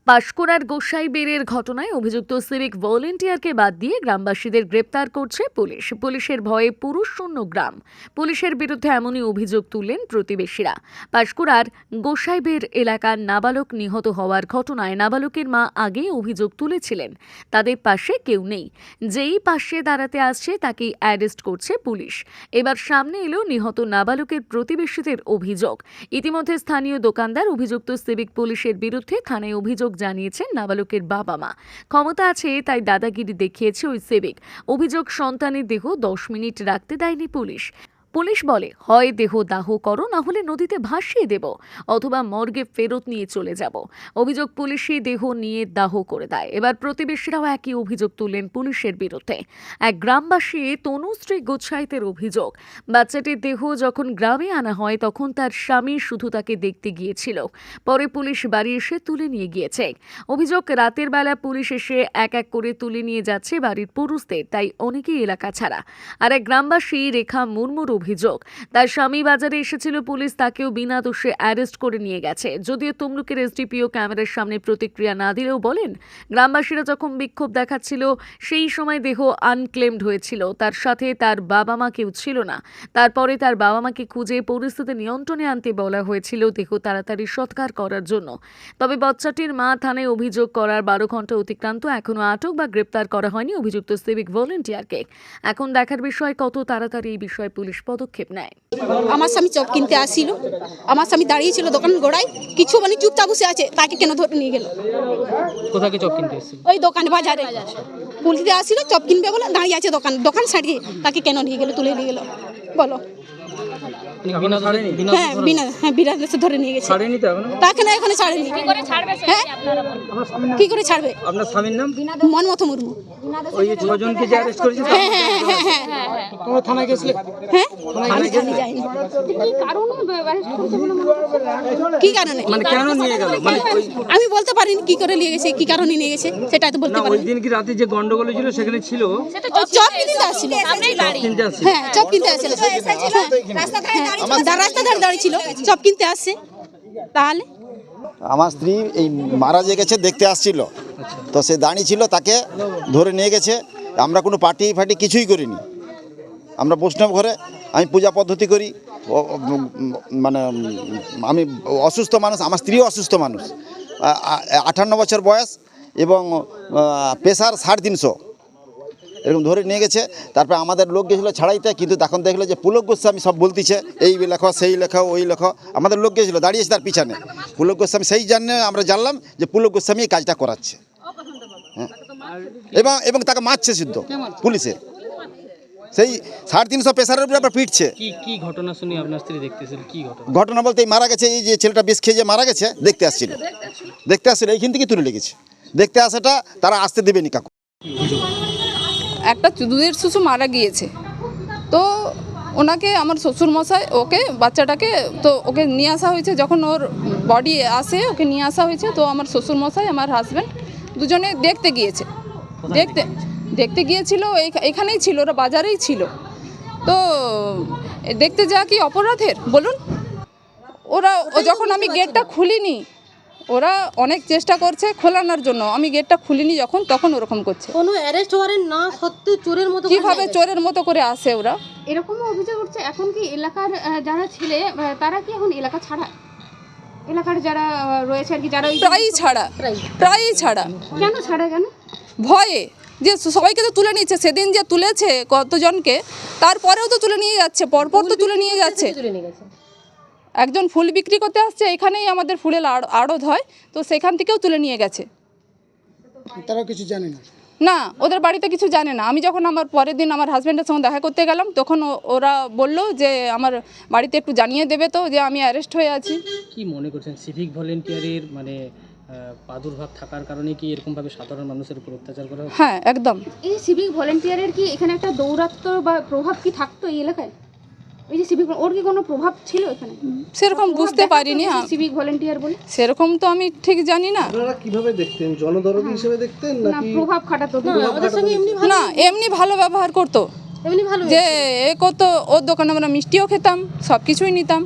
পাঁশকুড়ার গোসাইবেড়ের ঘটনায় অভিযুক্ত সিভিক ভলেন্টিয়ারকে বাদ দিয়ে গ্রামবাসীদের গ্রেপ্তার করছে পুলিশ। পুলিশের ভয়ে পুরুষশূন্য গ্রাম। পুলিশের বিরুদ্ধে এমনই অভিযোগ তুললেন প্রতিবেশীরা। পাঁশকুড়ার গোসাইবেড় এলাকার নাবালক নিহত হওয়ার ঘটনায় নাবালকের মা আগেই অভিযোগ তুলেছিলেন, তাদের পাশে কেউ নেই। যেই পাশে দাঁড়াতে আসছে তাকেই অ্যারেস্ট করছে পুলিশ। এবার সামনে এলো নিহত নাবালকের প্রতিবেশীদের অভিযোগ। ইতিমধ্যে স্থানীয় দোকানদার অভিযুক্ত সিভিক পুলিশের বিরুদ্ধে থানায় অভিযোগ জানিয়েছেন নাবালকের বাবা মা। ক্ষমতা আছে তাই দাদাগিরি দেখিয়েছে ওই সিভিক। অভিযোগ, সন্তানের দেহ 10 মিনিট রাখতে দেয়নি পুলিশ। পুলিশ বলে, হয় দেহ দাহ করো, না হলে নদীতে ভাসিয়ে দেব, অথবা মর্গে ফেরত নিয়ে চলে যাব। অভিযোগ, পুলিশই দেহ নিয়ে দাহ করে দেয়। এবার প্রতিবেশীরাও একই অভিযোগ তুললেন পুলিশের বিরুদ্ধে। এক গ্রামবাসী তনুশ্রী গোচ্ছাইতের অভিযোগ, বাচ্চাটির দেহ যখন গ্রামে আনা হয় তখন তার স্বামী শুধু তাকে দেখতে গিয়েছিল, পরে পুলিশ বাড়ি এসে তুলে নিয়ে গিয়েছে। অভিযোগ, রাতের বেলা পুলিশ এসে এক এক করে তুলে নিয়ে যাচ্ছে বাড়ির পুরুষদের, তাই অনেকেই এলাকা ছাড়া। আর এক গ্রামবাসী রেখা মুর্মুর অভিযোগ, তার স্বামী বাজারে এসেছিল, পুলিশ তাকেও বিনা দোষে অ্যারেস্ট করে নিয়ে গেছে। যদিও তমলুকের এসডিপিও ক্যামেরার সামনে প্রতিক্রিয়া না দিলেও বলেন, গ্রামবাসীরা যখন বিক্ষোভ দেখাচ্ছিল সেই সময় দেহ আনক্লেমড হয়েছিল, তার সাথে তার বাবা মা কেউ ছিল না। তারপরে তার বাবা মাকে খুঁজে পরিস্থিতি নিয়ন্ত্রণে আনতে বলা হয়েছিল দেহ তাড়াতাড়ি সৎকার করার জন্য। তবে বাচ্চাটির মা থানায় অভিযোগ করার 12 ঘন্টা অতিক্রান্ত, এখনো আটক বা গ্রেপ্তার করা হয়নি অভিযুক্ত সিভিক ভলেন্টিয়ারকে। এখন দেখার বিষয় কত তাড়াতাড়ি এই বিষয়ে পুলিশ পদক্ষেপ নেয়। আমার স্বামী চপ কিনতে আসছিল, আমার স্বামী দাঁড়িয়েছিল দোকান গোড়ায়, কিছু মানে চুপচাপ বসে আছে, তাকে কেন ধরে নিয়ে গেল? কোথায় কি চপ কিনতে এসেছিল? ওই দোকানে বাজারে পুলিশ আসছিল, চপ কিনবে বলে দাঁড়িয়ে আছে দোকান ছাড়িয়ে, তাকে কেন নিয়ে গেল, তুলে নিয়ে গেল বলো? হ্যাঁ বিনা দোষে ধরে নিয়ে গেছে। তাকে না এখানে ছাড়েনি। হ্যাঁ কি করে ছাড়বে? আপনার স্বামীর নাম? মনমথ মুর্মু। ওই 6 জনকে যে অ্যারেস্ট করেছে, তোমরা থানায় গেছিলে? হ্যাঁ আমি যাইনি। কি কারণে মানে কেন নিয়ে গেল? মানে আমি বলতে পারিনি কি করে নিয়ে গেছে, কি কারণে নিয়ে গেছে সেটা তো বলতে পারিনি। ওই দিন কি রাতে যে গন্ডগোল ছিল সেখানে ছিল? চপ কিনতে আসছিল। হ্যাঁ চপ কিনতে আসছিল, রাস্তা ধারে দাঁড়িয়ে ছিল, চপ কিনতে আসছে। তাহলে আমার স্ত্রী এই মারা যে গেছে দেখতে আসছিল, তো সে দাঁড়িয়ে ছিল, তাকে ধরে নিয়ে গেছে। আমরা কোনো পার্টি ফাটি কিছুই করিনি। আমরা বৈষ্ণব ঘরে, আমি পূজা পদ্ধতি করি, মানে আমি অসুস্থ মানুষ, আমার স্ত্রীও অসুস্থ মানুষ, 58 বছর বয়স এবং প্রেশার 350 এরকম ধরে নিয়ে গেছে। তারপরে আমাদের লোক গেছিলো ছাড়াইতে, কিন্তু তখন দেখলো যে পুলক গোস্বামী সব বলতেছে, এই লেখো সেই লেখো ওই লেখো। আমাদের লোক গেছিলো, দাঁড়িয়েছে তার পিছনে পুলক গোস্বামী, সেই জন্য আমরা জানলাম যে পুলক গোস্বামী এই কাজটা করাচ্ছে। হ্যাঁ এবং তাকে মারছে সিদ্ধ পুলিশে, সেই 350 প্রেসারের উপরে আবার পিটছে। কি ঘটনা শুনি আপনার স্ত্রী দেখতেছিল? কি ঘটনা বলতে এই মারা গেছে, এই যে ছেলেটা বেশ খেয়ে যে মারা গেছে, দেখতে আসছিল এইখান থেকে তুলে লেগেছে। দেখতে আসাটা তারা আসতে দেবেনি কাকু। একটা দুধের শিশু মারা গিয়েছে, তো ওনাকে আমার শ্বশুর মশাই বাচ্চাটাকে ওকে নিয়ে আসা হয়েছে। যখন ওর বডি আসে ওকে নিয়ে আসা হয়েছে, তো আমার শ্বশুর মশাই আমার হাজব্যান্ড দুজনে দেখতে গিয়েছে। দেখতে গিয়েছিল, এখানেই ছিল, ওরা বাজারেই ছিল। তো দেখতে যাওয়া কি অপরাধের বলুন? যখন আমি গেটটা খুলিনি, ওরা অনেক চেষ্টা করছে খোলানোর জন্য, আমি গেটটা খুলিনি তখন ওরকম করছে। কোনো অ্যারেস্ট ওয়ারেন্ট না সত্যি চোরের মতো কিভাবে চোরের মতো করে আসে ওরা? এরকমও অভিযোগ উঠছে, এখন কি এলাকার যারা ছেলে তারা কি এখন এলাকা ছাড়া, এলাকার যারা রয়েছে আর কি, যারা প্রায়ই ছাড়া। কেন ছাড়া? কেন? ভয়ে, যে সবাইকে তো তুলে নিচ্ছে। সেদিন যে তুলেছে কতজনকে, তারপরেও তো তুলে নিয়ে যাচ্ছে, পরপর তো তুলে নিয়ে যাচ্ছে। একজন ফুল বিক্রি করতে আসছে, এখানেই আমাদের ফুলের আড়ত হয়, তো সেখান থেকেও তুলে নিয়ে গেছে। তারা কিছু জানে না, ওদের বাড়িতে কিছু জানে না। আমি যখন আমার পরের দিন আমার হাজব্যান্ডের সঙ্গে দেখা করতে গেলাম, তখন ওরা বলল যে আমার বাড়িতে একটু জানিয়ে দেবে তো যে আমি অ্যারেস্ট হয়ে আছি। কি মনে করছেন সিভিক ভলেন্টিয়ারের মানে প্রাদুর্ভাব থাকার কারণে কি এরকমভাবে সাধারণ মানুষের উপর অত্যাচার করা হয়? হ্যাঁ একদম। এই সিভিক ভলেন্টিয়ারের কি এখানে একটা দৌরাত্ম বা প্রভাব কি থাকতো এই এলাকায়? ওই যে সিভিক, ওর কি কোনো প্রভাব ছিল এখানে? সেরকম বুঝতে পারিনি। সিভিক ভলেন্টিয়ার বলে সেরকম তো আমি ঠিক জানি না। আপনারা কিভাবে দেখতেন? জনদরদি হিসেবে দেখতেন না প্রভাব খাটাতো? না, এমনি ভালো ব্যবহার করতো, এমনি ভালো যে এ করতো। ওর দোকানে আমরা মিষ্টিও খেতাম, সব কিছুই নিতাম।